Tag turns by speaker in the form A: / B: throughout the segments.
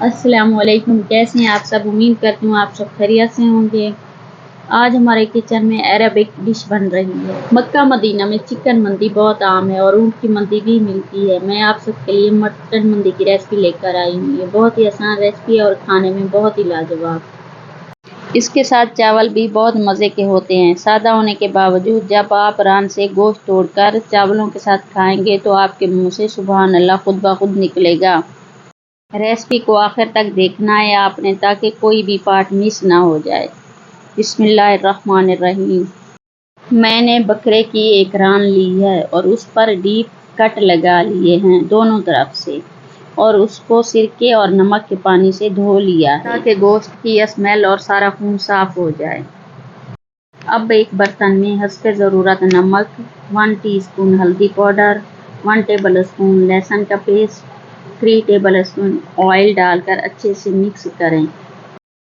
A: अस्सलाम वालेकुम। कैसे हैं आप सब? उम्मीद करती हूँ आप सब खैरियत से होंगे। आज हमारे किचन में अरेबिक डिश बन रही है। मक्का मदीना में चिकन मंदी बहुत आम है और ऊँट की मंदी भी मिलती है। मैं आप सबके लिए मटन मंदी की रेसिपी लेकर आई हूँ। ये बहुत ही आसान रेसिपी है और खाने में बहुत ही लाजवाब। इसके साथ चावल भी बहुत मज़े के होते हैं। सादा होने के बावजूद जब आप रान से गोश्त तोड़कर चावलों के साथ खाएंगे तो आपके मुंह से सुभान अल्लाह खुद ब खुद निकलेगा। रेसिपी को आखिर तक देखना है आपने ताकि कोई भी पार्ट मिस ना हो जाए। बिस्मिल्लाहिर्रहमानिर्रहीम। मैंने बकरे की एक रान ली है और उस पर डीप कट लगा लिए हैं दोनों तरफ से, और उसको सिरके और नमक के पानी से धो लिया है ताकि गोश्त की स्मेल और सारा खून साफ हो जाए। अब एक बर्तन में हस्बे ज़रूरत नमक, 1 टीस्पून हल्दी पाउडर, 1 टेबल स्पून लहसुन का पेस्ट, 3 टेबल स्पून ऑयल डालकर अच्छे से मिक्स करें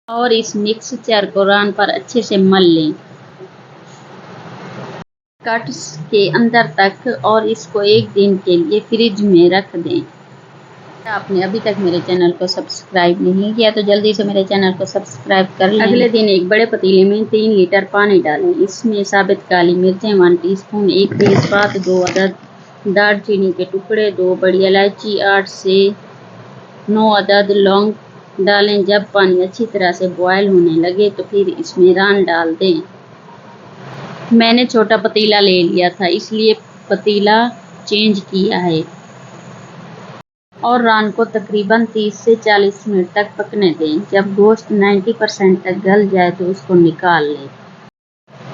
A: और इस मिक्सचर को रान पर अच्छे से मल लें कट्स के अंदर तक, और इसको एक दिन के लिए फ्रिज में रख दें। आपने अभी तक मेरे चैनल को सब्सक्राइब नहीं किया तो जल्दी से मेरे चैनल को सब्सक्राइब कर लें। अगले दिन एक बड़े पतीले में 3 लीटर पानी डालें। इसमें साबित काली मिर्चें 1 टीस्पून, 1 तेज़पात, 2 अदद दालचीनी के टुकड़े, 2 बड़ी इलायची, 8 से 9 अदद लौंग डालें। जब पानी अच्छी तरह से बॉयल होने लगे तो फिर इसमें रान डाल दें। मैंने छोटा पतीला ले लिया था इसलिए पतीला चेंज किया है, और रान को तकरीबन 30 से 40 मिनट तक पकने दें। जब गोश्त 90% तक गल जाए तो उसको निकाल लें।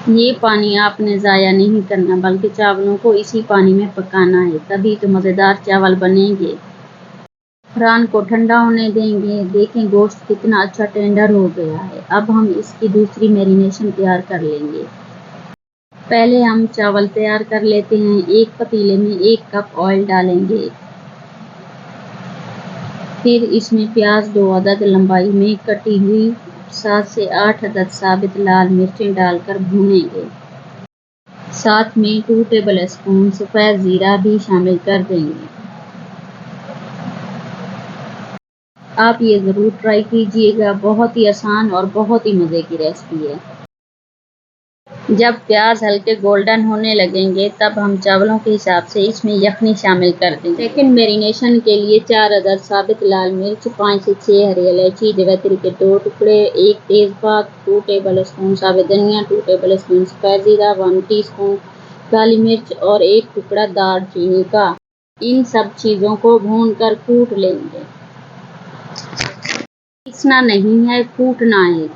A: ये पानी आपने ज़ाया नहीं करना बल्कि चावलों को इसी पानी में पकाना है, तभी तो मज़ेदार चावल बनेंगे। रान को ठंडा होने देंगे। देखें गोश्त कितना अच्छा टेंडर हो गया है। अब हम इसकी दूसरी मैरिनेशन तैयार कर लेंगे। पहले हम चावल तैयार कर लेते हैं। एक पतीले में 1 कप ऑयल डालेंगे। फिर इसमें प्याज 2 अदद लंबाई में कटी हुई, 7 से 8 अदद साबित लाल मिर्चें डालकर भूनेंगे। साथ में 2 टेबल स्पून सफ़ेद ज़ीरा भी शामिल कर देंगे। आप ये ज़रूर ट्राई कीजिएगा। बहुत ही आसान और बहुत ही मज़े की रेसिपी है। जब प्याज हल्के गोल्डन होने लगेंगे तब हम चावलों के हिसाब से इसमें यखनी शामिल कर देंगे। सेकंड मैरिनेशन के लिए 4 अदद साबित लाल मिर्च, 5 से 6 हरी इलायची, जावित्री के 2 टुकड़े, 1 तेज़पात, 2 टेबल स्पून साबित धनिया, 2 टेबल स्पून सफ़ेद ज़ीरा, 1 टीस्पून काली मिर्च और 1 टुकड़ा दालचीनी का। इन सब चीज़ों को भूनकर कूट लेंगे। पीसना नहीं है, कूटना है।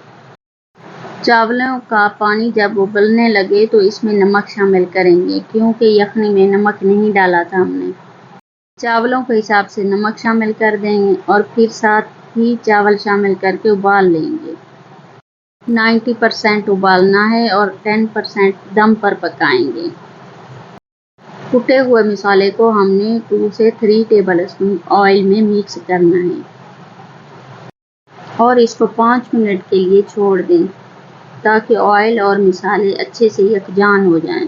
A: चावलों का पानी जब उबलने लगे तो इसमें नमक शामिल करेंगे, क्योंकि यखनी में नमक नहीं डाला था हमने। चावलों के हिसाब से नमक शामिल कर देंगे और फिर साथ ही चावल शामिल करके उबाल लेंगे। 90% उबालना है और 10% दम पर पकाएंगे। कुटे हुए मसाले को हमने 2 से 3 टेबल स्पून ऑयल में मिक्स करना है और इसको 5 मिनट के लिए छोड़ दें ताकि ऑयल और मसाले अच्छे से यकजान हो जाएं।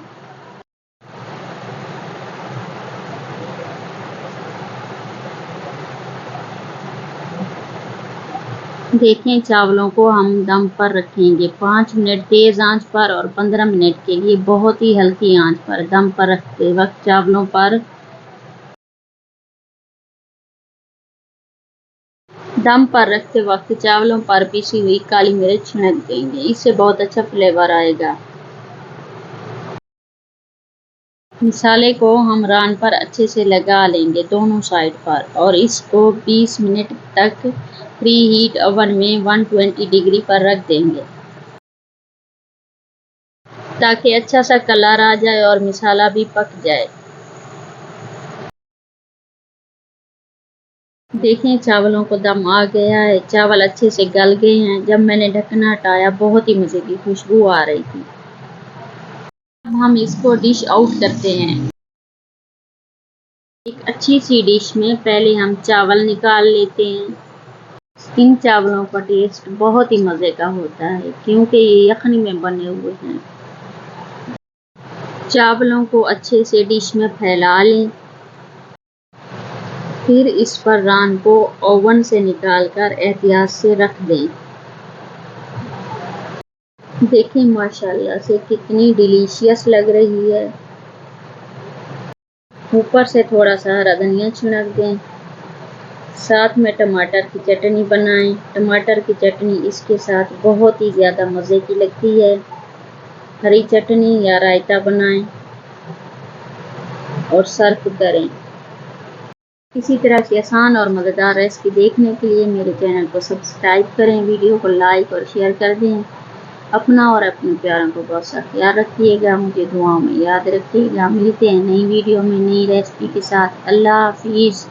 A: देखें चावलों को हम दम पर रखेंगे 5 मिनट तेज़ आंच पर और 15 मिनट के लिए बहुत ही हल्की आंच पर। दम पर रखते वक्त चावलों पर पिसी हुई काली मिर्च छिड़क देंगे। इससे बहुत अच्छा फ्लेवर आएगा। मसाले को हम रान पर अच्छे से लगा लेंगे दोनों साइड पर, और इसको 20 मिनट तक प्री हीट ओवन में 120 डिग्री पर रख देंगे ताकि अच्छा सा कलर आ जाए और मसाला भी पक जाए। देखें चावलों को दम आ गया है, चावल अच्छे से गल गए हैं। जब मैंने ढक्कन हटाया बहुत ही मज़े की खुशबू आ रही थी। अब हम इसको डिश आउट करते हैं। एक अच्छी सी डिश में पहले हम चावल निकाल लेते हैं। इन चावलों का टेस्ट बहुत ही मज़े का होता है क्योंकि ये यखनी में बने हुए हैं। चावलों को अच्छे से डिश में फैला लें। फिर इस पर रान को ओवन से निकालकर एहतियात से रख दें। देखें माशाल्लाह से कितनी डिलीशियस लग रही है। ऊपर से थोड़ा सा हरा धनिया छिड़क दें। साथ में टमाटर की चटनी बनाएं। टमाटर की चटनी इसके साथ बहुत ही ज़्यादा मज़े की लगती है। हरी चटनी या रायता बनाएं और सर्व करें। इसी तरह की आसान और मज़ेदार रेसिपी देखने के लिए मेरे चैनल को सब्सक्राइब करें, वीडियो को लाइक और शेयर कर दें। अपना और अपने प्यारों को बहुत सा ख्याल रखिएगा। मुझे दुआओं में याद रखिएगा। मिलते हैं नई वीडियो में नई रेसिपी के साथ। अल्लाह हाफिज़।